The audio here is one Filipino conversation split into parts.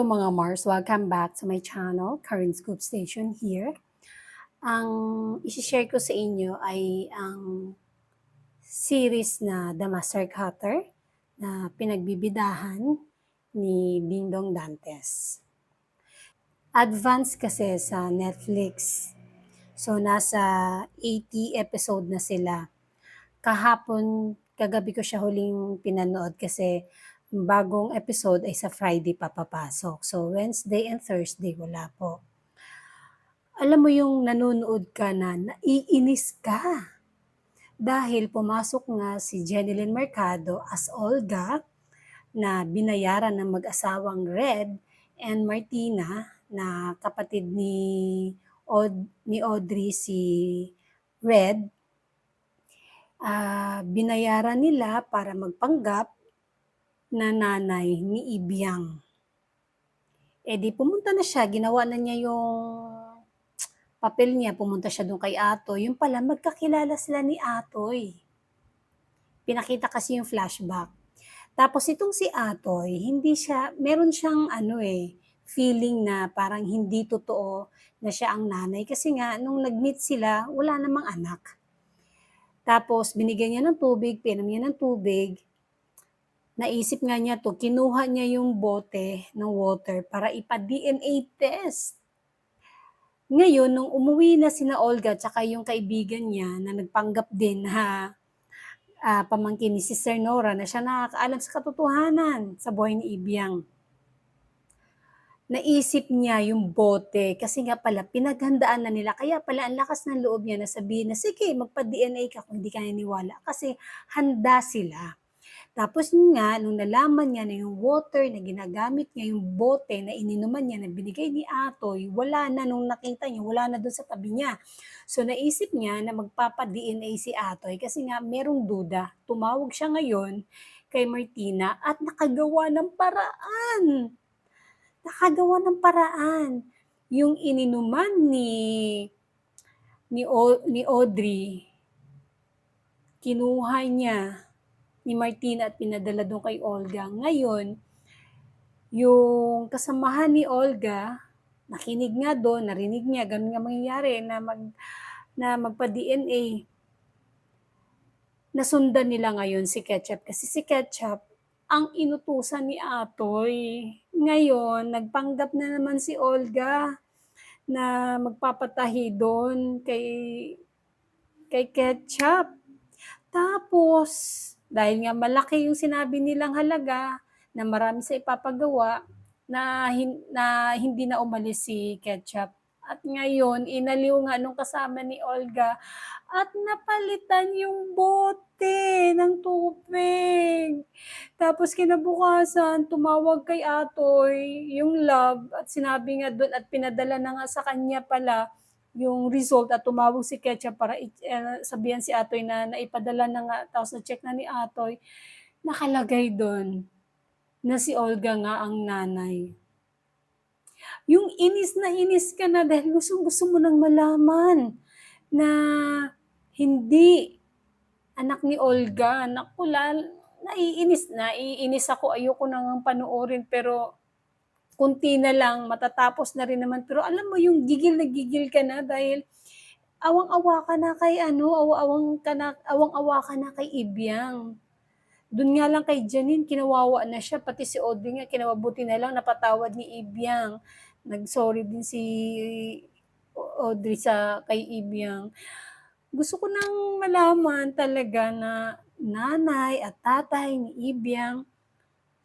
Hello mga Mars, welcome back to my channel, Karen Scoop Station here. Ang isi-share ko sa inyo ay ang series na The Master Cutter na pinagbibidahan ni Dingdong Dantes. Advance kasi sa Netflix. So nasa 80 episode na sila. Kagabi ko siya huling pinanood kasi bagong episode ay sa Friday papapasok. So, Wednesday and Thursday wala po. Alam mo yung nanonood ka na naiinis ka dahil pumasok nga si Jenilyn Mercado as Olga na binayaran ng mag-asawang Red and Martina na kapatid ni Audrey si Red. Binayaran nila para magpanggap na nanay ni Ibiang. Di pumunta na siya, ginawa na niya yung papel niya, pumunta siya doon kay Atoy. Yung pala, magkakilala sila ni Atoy. Pinakita kasi yung flashback. Tapos itong si Atoy, meron siyang feeling na parang hindi totoo na siya ang nanay. Kasi nga, nung nag-meet sila, wala namang anak. Tapos, binigyan niya ng tubig, pinam niya ng tubig. Naisip nga niya to, kinuha niya yung bote ng water para ipa-DNA test. Ngayon, nung umuwi na sina Olga tsaka yung kaibigan niya na nagpanggap din na pamangkin ni Sister Nora na siya nakakaalam sa katotohanan sa buhay ni Ibiang. Naisip niya yung bote kasi nga pala pinaghandaan na nila. Kaya pala ang lakas ng loob niya na sabihin na sige magpa-DNA ka kung hindi ka naniwala kasi handa sila. Tapos nga, nung nalaman niya na yung water na ginagamit niya, yung bote na ininuman niya na binigay ni Atoy, wala na nung nakita niya, wala na doon sa tabi niya. So naisip niya na magpapa-DNA si Atoy kasi nga merong duda. Tumawag siya ngayon kay Martina at nakagawa ng paraan. Yung ininuman ni Audrey, kinuha niya ni Martina at pinadala doon kay Olga. Ngayon, yung kasamahan ni Olga, nakinig nga doon, narinig niya, ganun nga mangyayari na magpa-DNA. Nasundan nila ngayon si Ketchup kasi si Ketchup ang inutusan ni Atoy. Ngayon, nagpanggap na naman si Olga na magpapatahi doon kay Ketchup. Tapos, dahil nga malaki yung sinabi nilang halaga na marami sa ipapagawa na hindi na umalis si Ketchup. At ngayon, inaliw nga nung kasama ni Olga at napalitan yung bote ng tubig. Tapos kinabukasan, tumawag kay Atoy yung love at sinabi nga doon at pinadala na nga sa kanya pala yung result at tumawag si Ketchup para sabihan si Atoy na naipadala na nga, tapos na-check na ni Atoy, nakalagay doon na si Olga nga ang nanay. Yung inis na inis ka na dahil gusto mo nang malaman na hindi anak ni Olga. Naku, naiinis ako, ayoko nang panoorin pero kunti na lang, matatapos na rin naman. Pero alam mo yung gigil na gigil ka na dahil awang-awa ka na kay awang-awa ka na kay Ibiang. Doon nga lang kay Janine, kinawawa na siya, pati si Audrey nga, kinawabuti na lang, napatawad ni Ibiang. Nag-sorry din si Audrey kay Ibiang. Gusto ko nang malaman talaga na nanay at tatay ni Ibiang,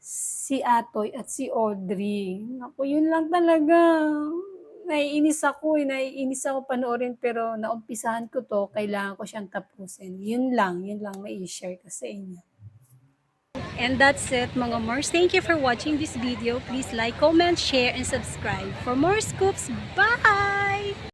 si Atoy at si Audrey. Naku, yun lang talaga. Naiinis ako panoorin pero naumpisahan ko to, kailangan ko siyang tapusin. Yun lang may i-share ko sa inyo. And that's it mga Mars. Thank you for watching this video. Please like, comment, share, and subscribe for more scoops. Bye!